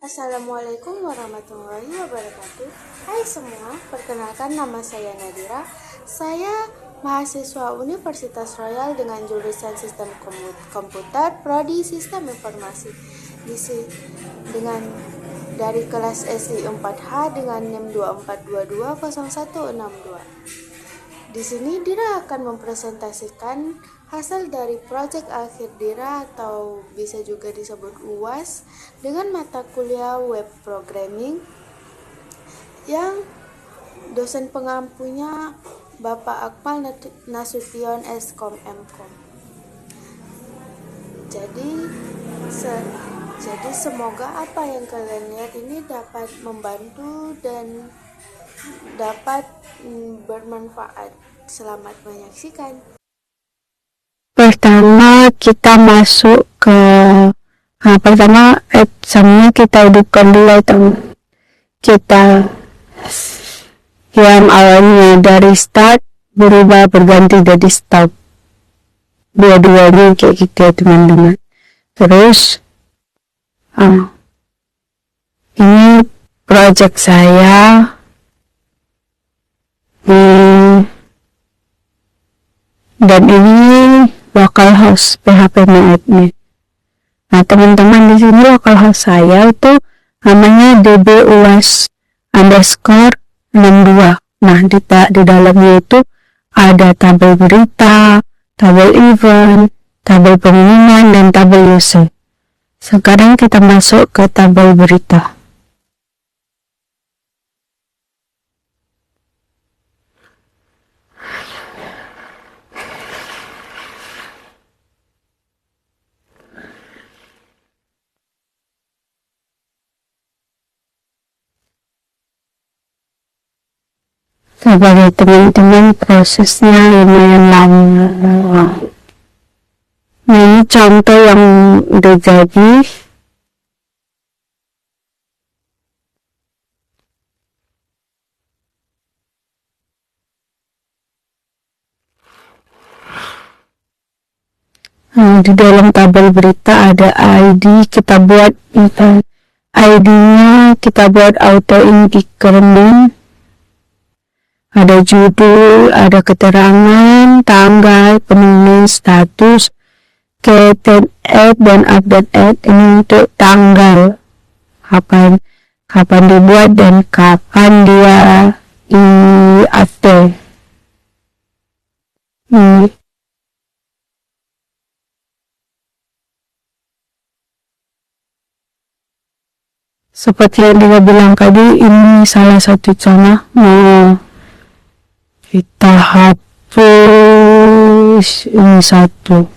Assalamualaikum warahmatullahi wabarakatuh. Hai semua, perkenalkan nama saya Nadira. Saya mahasiswa Universitas Royal dengan jurusan Sistem Komputer, Prodi Sistem Informasi. Dengan dari kelas SI 4H dengan NIM 24220162. Di sini Dira akan mempresentasikan hasil dari proyek akhir Dira atau bisa juga disebut UAS dengan mata kuliah web programming yang dosen pengampunya Bapak Akmal Nasution Skom Mkom. Jadi semoga apa yang kalian lihat ini dapat membantu dan dapat bermanfaat. Selamat menyaksikan. Pertama kita masuk ke pertama examnya kita hidupkan dulu teman. Kita yang awalnya dari start berubah berganti jadi stop. Dua-duanya kayak gitu ya teman-teman. Terus ini project saya dan ini localhost PHP admin. Nah teman-teman, di sini localhost saya itu namanya dbuas_62. Nah di dalamnya itu ada tabel berita, tabel event, tabel pengumuman, dan tabel user. Sekarang kita masuk ke tabel berita. Sebagai teman-teman, prosesnya lumayan lama. Nah ini contoh yang udah jadi. Di dalam tabel berita ada ID, kita buat ID-nya kita buat auto increment. Ada judul, ada keterangan, tanggal, penulis, status, created ad, dan update ad. Ini untuk tanggal, kapan dibuat dan kapan dia di-update. Seperti yang dia bilang tadi, ini salah satu contoh. Kita hapus ini satu.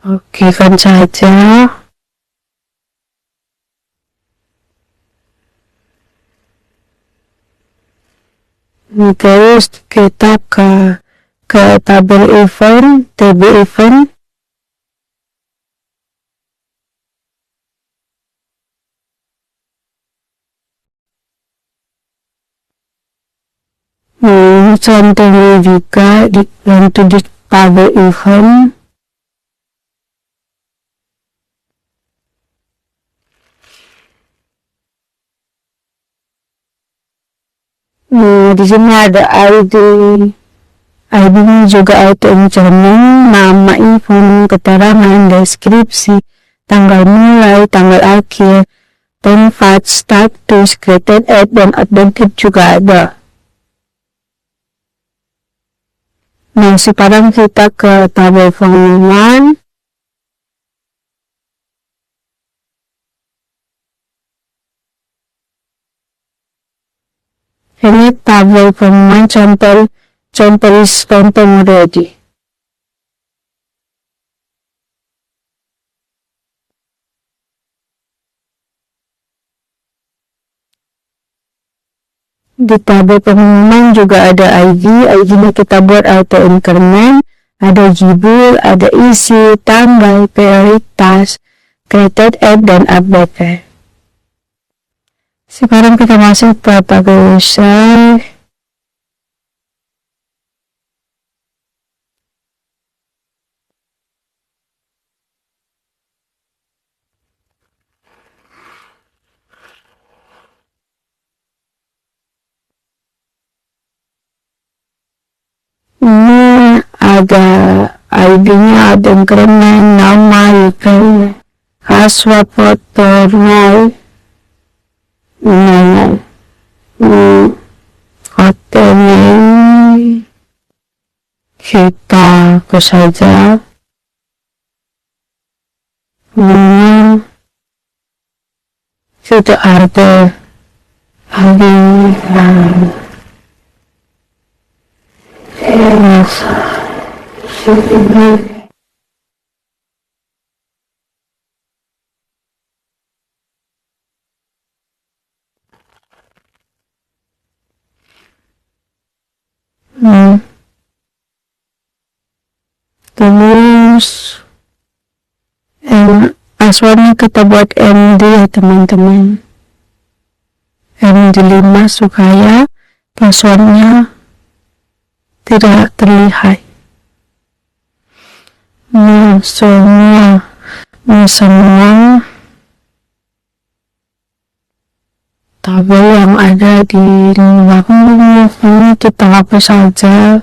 Oke kan saja. Terus kita ke tabel event, TB event. Contohnya juga dibantu di tabel event. Di sini ada ID. ID-nya juga auto increment, nama, info, keterangan, deskripsi, tanggal mulai, tanggal akhir, tempat, status, created ad, dan updated juga ada. Nah sekarang kita ke tabel pengumuman. Ini tabel pengumuman contoh ready. Di tabel pengumuman juga ada ID-nya kita buat auto increment, ada judul, ada isi, tanggal, prioritas, created ad, dan update. Sekarang kita masuk ke tabel user. ada ID-nya, ada yang keren, nama, event, aswa, foto, hotelnya ini kita ke saja. Sudah ada aliran rasa sebenarnya terus passwordnya kita buat MD ya teman-teman, MD 5 supaya passwordnya tidak terlihat. Semua tabel yang ada di belakang ini kita hapus saja.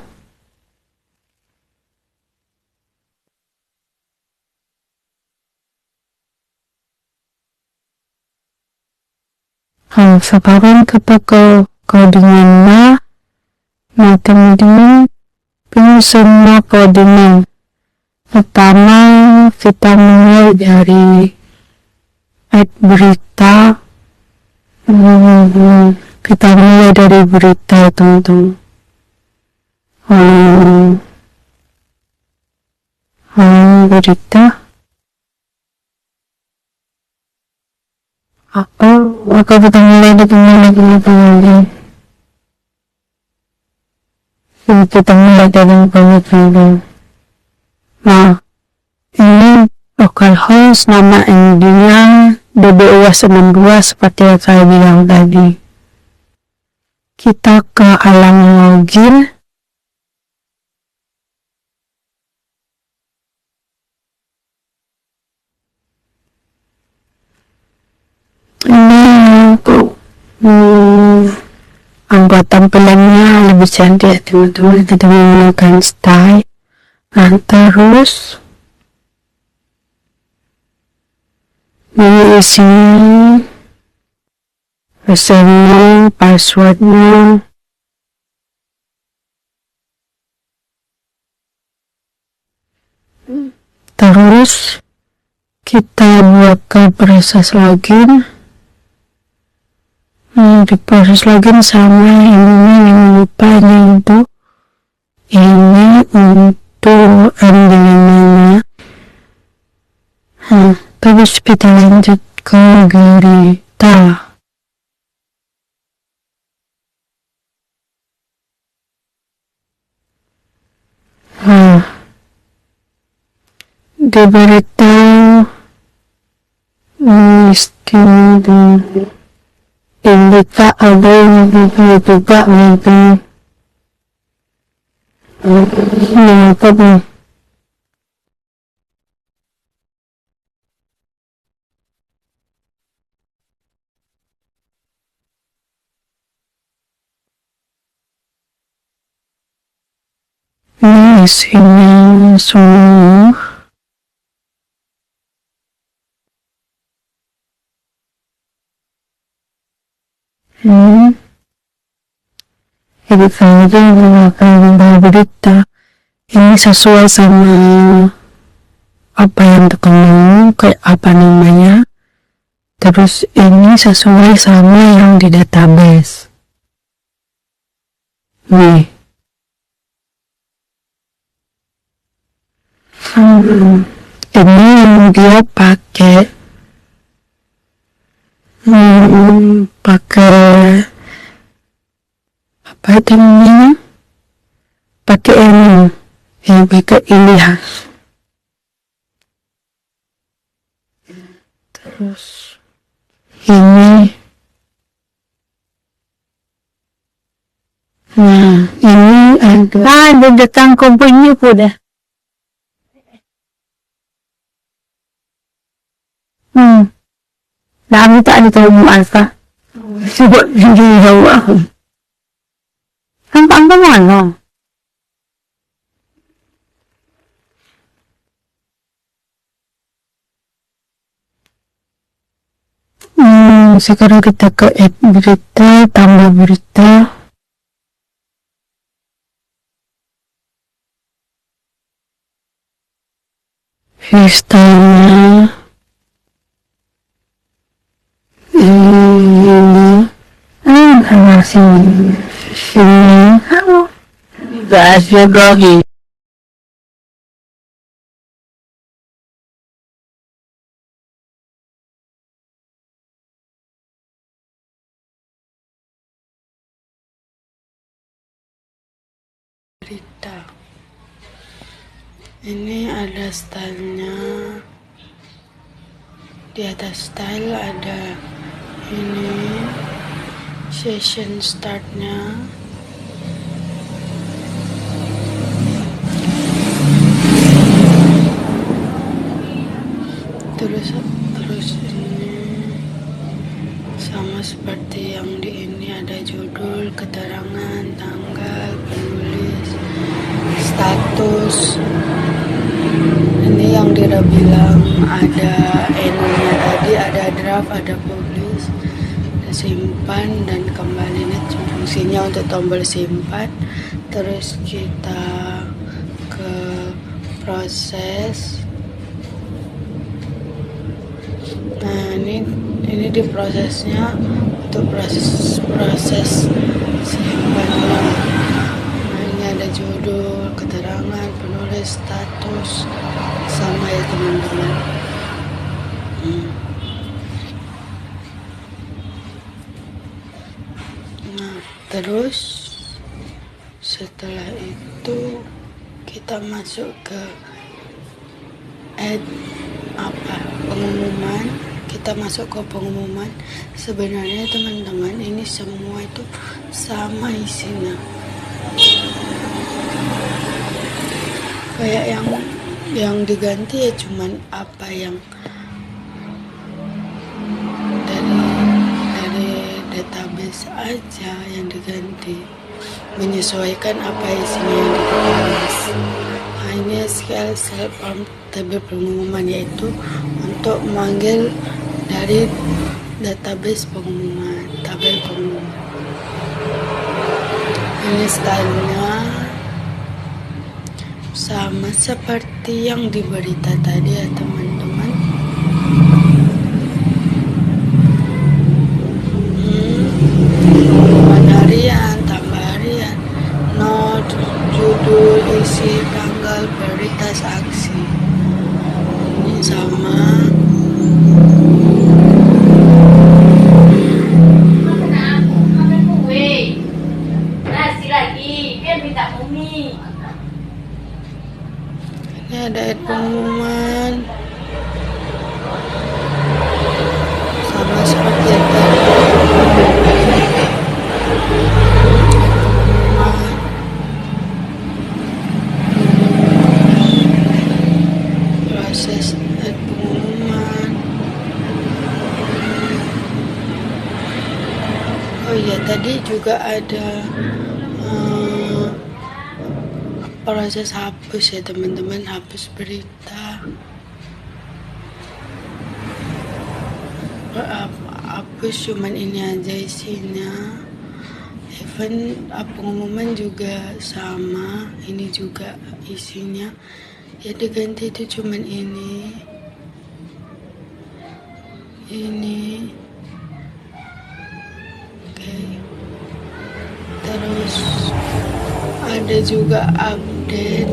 Sekarang kita ke kodenya. Teman-teman pilih semua kodenya. Pertama kita mulai dari berita. Kita mulai dari berita teman-teman. Berita maka kita mulai lagi. Kita mulai dari pemikiran. Ini localhost, nama MD-nya DBUS62 seperti yang saya bilang tadi. Kita ke halaman login. Ini untuk buat tampilannya lebih cantik teman-teman. Kita menggunakan style. Terus ini isinya pesannya, passwordnya, terus kita buka proses login. Di proses login sama ini yang lupa, ini untuk MD5-nya. Terus kita lanjut ke berita. Di berita indika ada yang juga mungkin ini isinya semua. Jadi saja menggunakan berita ini sesuai sama apa yang terkandung, kayak apa namanya. Terus ini sesuai sama yang di database. Nih. Ini yang dia pakai apa itu namanya, pakai ini pakai Ilyas. Terus ini ini ada datang komponya udah. Dami tak ada tahu alfa. Coba jadi tahu aku. Kan mana? Sekarang kita ke add berita, tambah berita. Freestyle-nya ini masih sini bahasa blogi. Berita ini ada stylenya, di atas style ada ini session startnya, terus ini sama seperti yang di ini, ada judul, keterangan, tanggal, penulis, status. Ini yang Dira bilang ada nya tadi, ada draft, ada publish, ada simpan dan kembali. Ini fungsinya untuk tombol simpan. Terus kita ke proses. Nah ini di prosesnya, untuk proses simpannya. Nah ini ada judul, keterangan, penulis, status, sama ya teman-teman. Nah terus setelah itu kita masuk ke add pengumuman. Kita masuk ke pengumuman. Sebenarnya teman-teman ini semua itu sama isinya, kayak yang diganti ya cuman apa yang dari database aja yang diganti, menyesuaikan apa isinya yang di database. Hanya SQL form tabel pengumuman, yaitu untuk memanggil dari database pengumuman, tabel pengumuman. Ini stylenya sama seperti yang di berita tadi ya teman-teman. Pengumuman harian, tambah harian, note, judul, isi, tanggal, prioritas, aksi. Ini sama. Ini ada pengumuman sama seperti yang tadi. Proses pengumuman. Oh iya, tadi juga ada proses hapus ya teman-teman, hapus berita. Hapus cuman ini aja isinya. Even pengumuman juga sama, ini juga isinya. Ya diganti itu cuman ini. Oke. Terus ada juga update.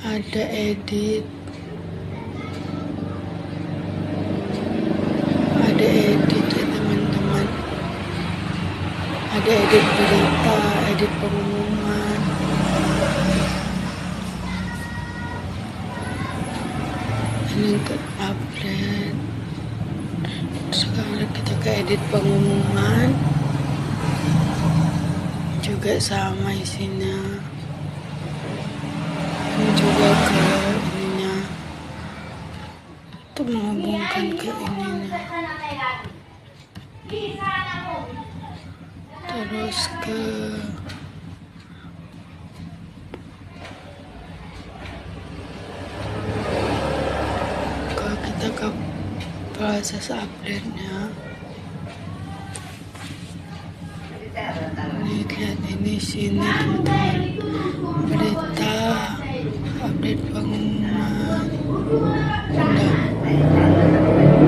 Ada edit. Ada edit ya teman-teman. Ada edit berita, edit pengumuman. Ini untuk update. Sekarang kita ke edit pengumuman. Juga sama isinya. Ini juga ke ininya. Itu menghubungkan ke ininya. terus ke kita ke proses update-nya. Lihat ini sini teman-teman, berita update pengumuman.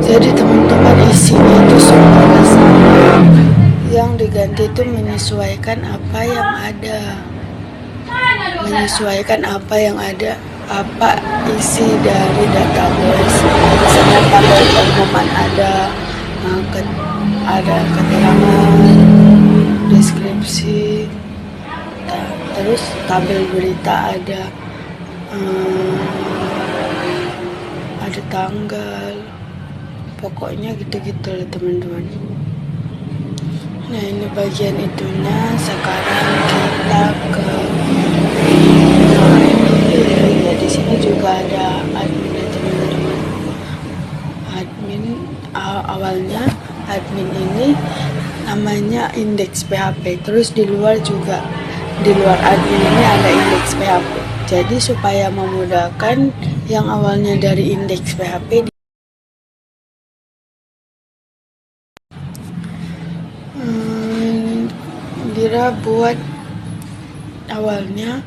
Jadi teman-teman, isinya itu semua sama, yang diganti itu menyesuaikan apa yang ada, apa isi dari database. Misalnya tabel pengumuman ada keterangan, deskripsi, terus tabel berita ada tanggal, pokoknya gitu-gitu lah teman-teman. Nah, ini bagian itunya. Sekarang kita ke ya, di sini juga ada admin ya teman-teman. Admin awalnya admin ini namanya indeks PHP, terus di luar admin ini ada indeks PHP. Jadi supaya memudahkan yang awalnya dari indeks PHP Dira buat awalnya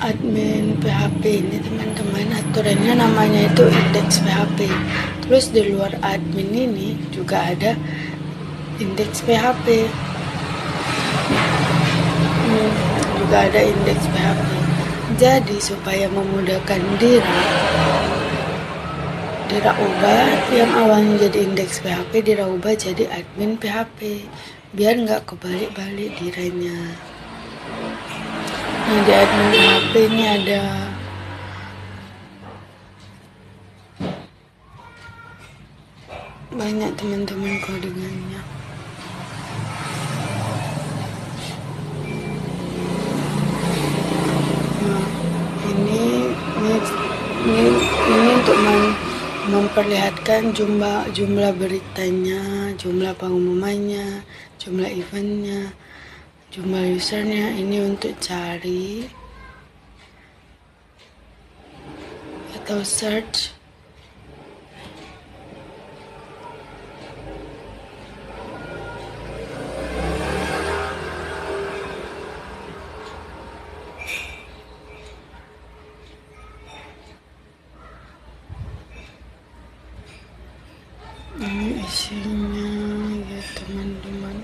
admin PHP ini teman-teman, aturannya namanya itu indeks PHP. Terus di luar admin ini juga ada indeks PHP, juga ada indeks PHP. Jadi supaya memudahkan Dira ubah yang awalnya jadi indeks PHP, Dira ubah jadi admin PHP biar nggak kebalik-balik Diranya. Nah, di admin PHP ini ada banyak teman-teman codingannya. Nah, ini untuk memperlihatkan jumlah beritanya, jumlah pengumumannya, jumlah eventnya, jumlah usernya. Ini untuk cari atau search. Ini isinya ya teman-teman.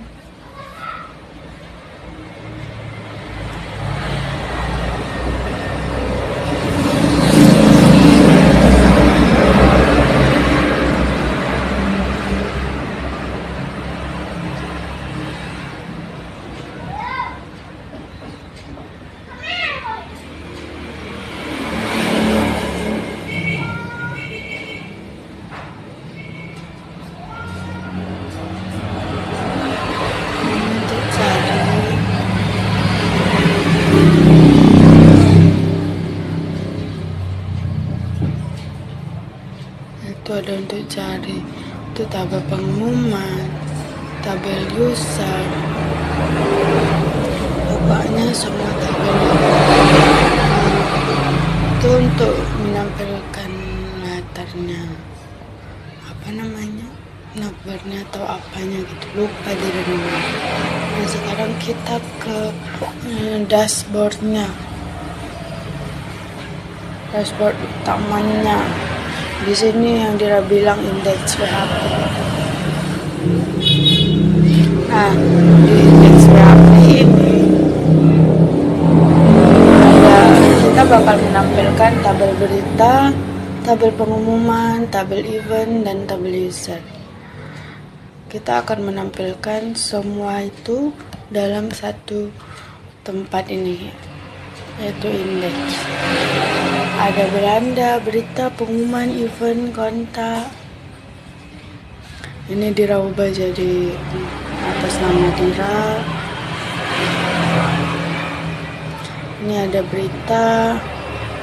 Itu ada untuk cari, itu tabel pengumuman, tabel user, pokoknya semua tabel. Itu untuk menampilkan latarnya, apa namanya, numbernya atau apanya gitu, lupa dari nomor. Nah, sekarang kita ke dashboardnya, dashboard utamanya. Di sini yang Dira bilang indeks PHP. Nah, di indeks PHP ini kita bakal menampilkan tabel berita, tabel pengumuman, tabel event, dan tabel user. Kita akan menampilkan semua itu dalam satu tempat ini, yaitu indeks. Ada beranda, berita, pengumuman, event, kontak. Ini Dira ubah jadi atas nama Dira. Ini ada berita,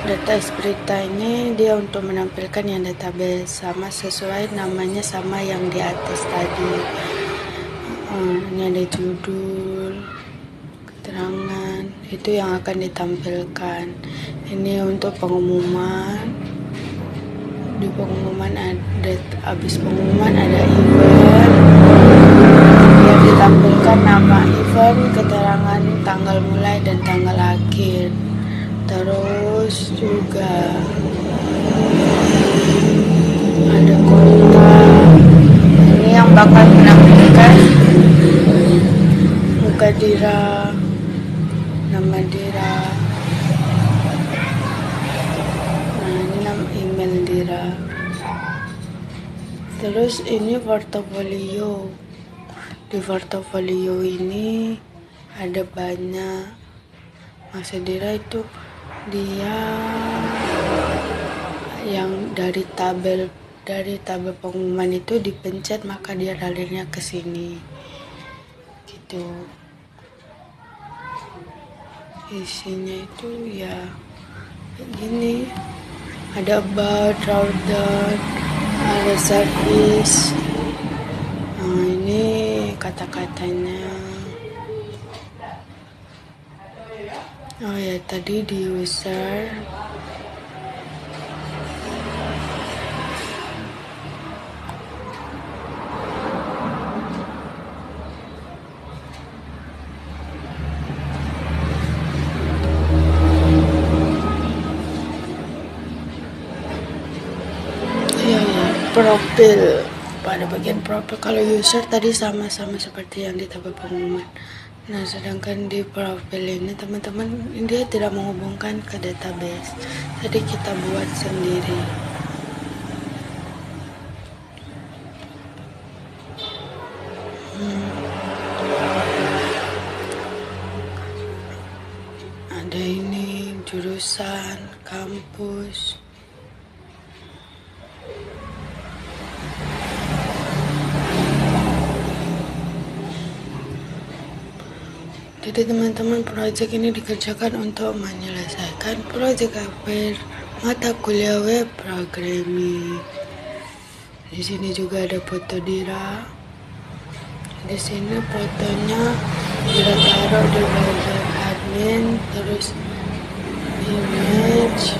database berita ini dia untuk menampilkan yang database sama sesuai namanya sama yang di atas tadi. Ini ada judul. keterangan itu yang akan ditampilkan. Ini untuk pengumuman. Di pengumuman ada, habis pengumuman ada event yang ditampilkan nama event, keterangan tanggal mulai dan tanggal akhir. Terus juga ada kontak. Ini yang bakal menampilkan muka Dira, nama Dira. Nah, ini nama email Dira. Terus ini portofolio. Di portofolio ini ada banyak. Maksud Dira itu dia yang dari tabel pengumuman itu dipencet, maka dia dalirnya ke sini gitu. Isinya itu ya gini, ada about, drawdown, ada service. Nah, ini kata-katanya. Oh ya, tadi di user. Profil. Pada bagian profil, kalau user tadi sama-sama seperti yang di tabel pengumuman. Nah, sedangkan di profil ini teman-teman, dia tidak menghubungkan ke database, jadi kita buat sendiri. Ada ini jurusan, kampus. Jadi teman-teman, proyek ini dikerjakan untuk menyelesaikan proyek akhir mata kuliah web programming. Di sini juga ada foto Dira. Di sini fotonya Dira taruh di bagian admin, terus image.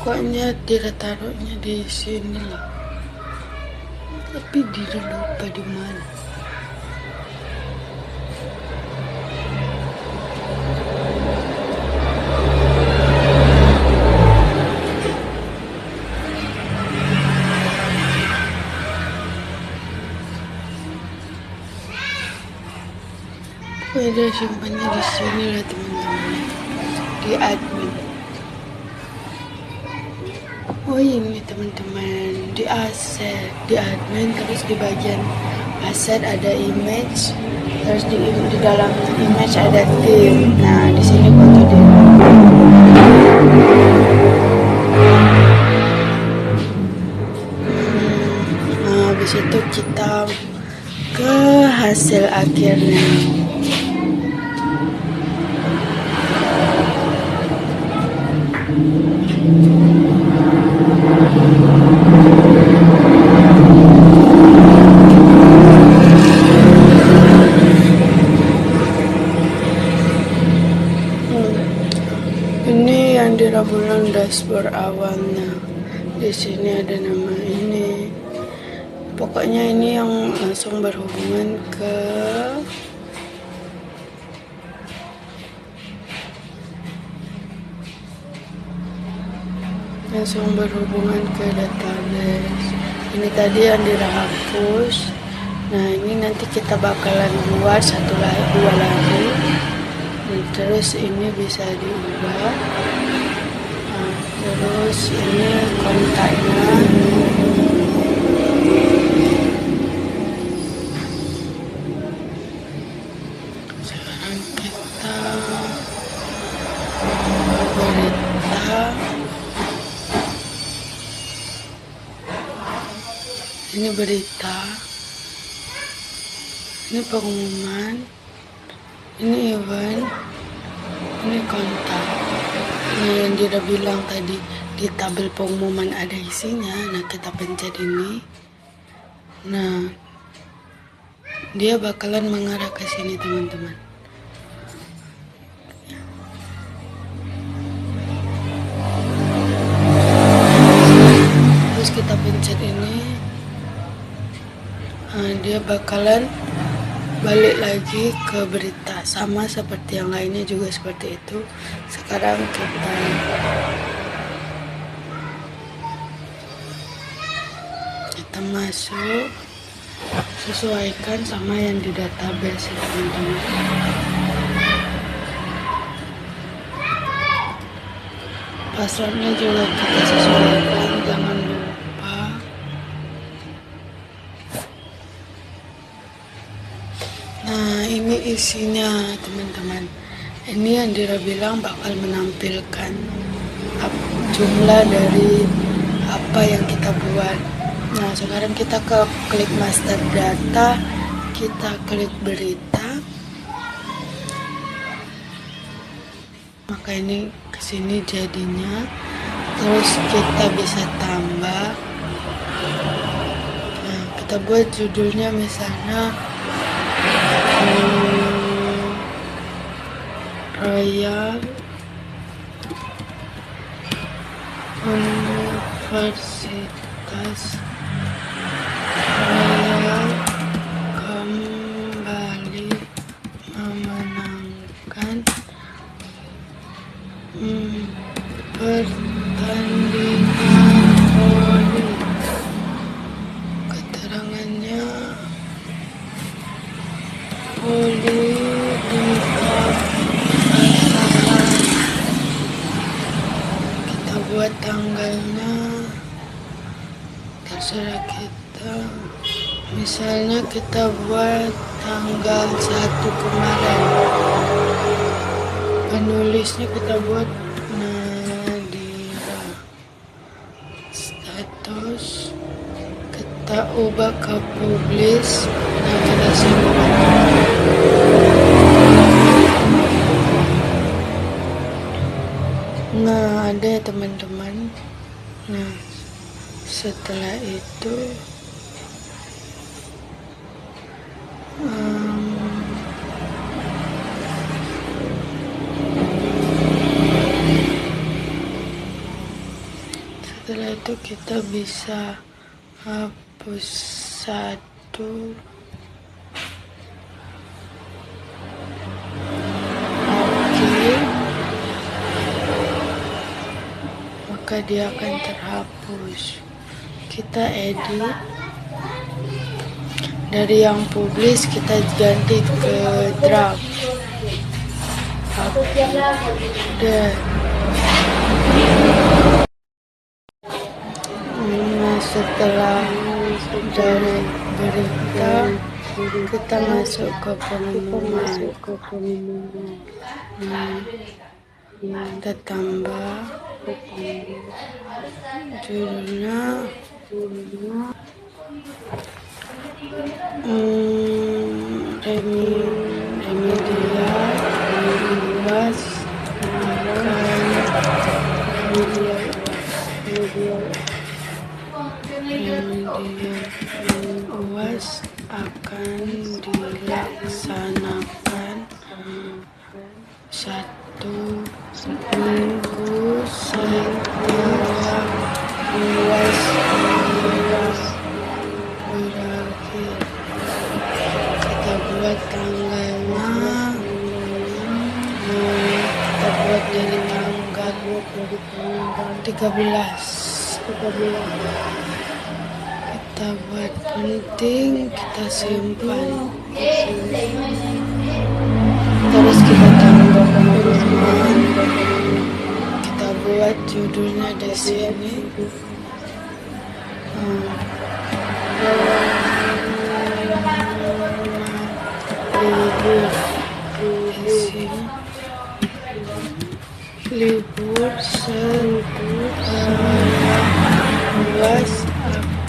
Pokoknya Dira taruhnya di sini lah. Tapi Dira lupa di mana. Pokoknya dia simpannya di sini lah teman-teman. Di admin. Oh ini teman-teman, di aset, di admin, terus di bagian aset ada image, terus di dalam image ada tim. Nah, di sini foto dia. Nah, habis itu kita ke hasil akhirnya. Ini yang Dira bulan dashboard awalnya. Di sini ada nama ini. Pokoknya ini yang langsung berhubungan ke database. Ini tadi yang Dira hapus. Nah, ini nanti kita bakalan buat dua lagi. Terus ini bisa diubah. Nah, terus ini kontaknya. Sekarang kita berita. Ini berita, ini pengumuman, ini event, ini kontak. Nah, yang dia bilang tadi di tabel pengumuman ada isinya. Nah, kita pencet ini. Nah, dia bakalan mengarah ke sini, teman-teman. Terus kita pencet ini. Nah, dia bakalan balik lagi ke berita, sama seperti yang lainnya juga seperti itu. Sekarang kita masuk, sesuaikan sama yang di database ya, teman-teman. Passwordnya juga kita sesuaikan, jangan lupa. Nah, ini isinya, teman-teman. Ini yang dia bilang bakal menampilkan jumlah dari apa yang kita buat. Nah, sekarang kita klik master data, kita klik berita. Maka ini kesini jadinya. Terus kita bisa tambah. Nah, kita buat judulnya misalnya Royal Universitas Royal kembali memenangkan pertandingan voli. Keterangannya voli di kita buat tanggalnya, terserah kita. Misalnya kita buat tanggal 1 kemarin. Penulisnya kita buat Nadira. Status kita ubah ke publish. Nah, kita simpan. Nah, ada ya, teman-teman. Nah, setelah itu kita bisa hapus satu. Oke. Maka dia akan terhapus. Kita edit. Dari yang publish kita ganti ke draft. Dan setelah dari berita kita masuk ke pengumuman. Kita tambah judulnya Remedia UAS UAS akan dilaksanakan 1 minggu setelah UAS berakhir. Kita buat tanggalnya, kita buat dari tanggal 13. Kita buat penting, kita simpan. Terus kita tambah pengumuman. Kita buat judulnya di sini. Libur setelah UAS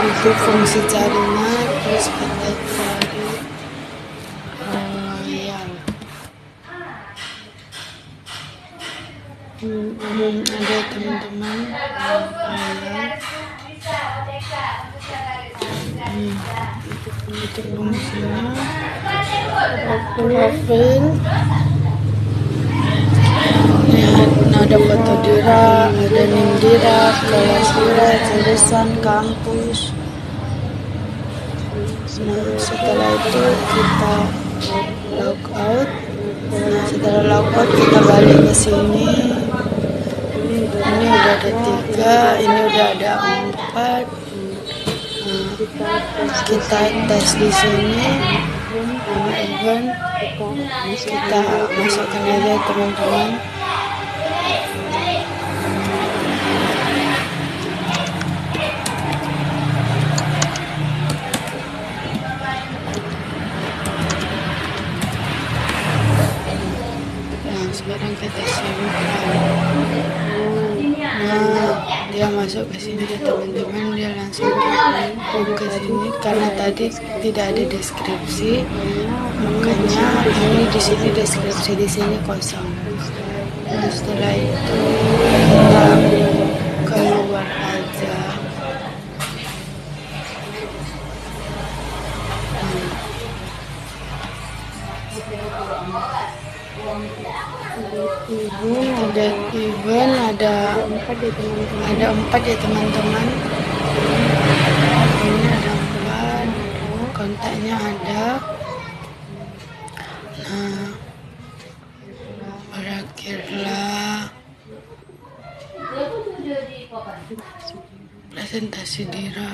untuk fungsi carinya, terus kita cari yang ada teman-teman untuk fungsinya profil. Nah, ada foto Dira, ada nim Dira, kelas Dira, jurusan, kampus. Nah, setelah itu kita log out. Nah, setelah log out kita balik ke sini. Ini udah ada 3, ini udah ada 4. Nah, kita tes di sini. Nama event kita masukkan aja teman-teman. Sekarang kita simpan. Nah, dia masuk ke sini ya teman-teman, dia langsung ke sini karena tadi tidak ada deskripsi, makanya ini di sini deskripsi, di sini kosong. Nah, setelah itu kita keluar aja. Ada event, ada 4 ya teman-teman. Ini ada 4, kontaknya ada. Nah, berakhirlah presentasi Dira.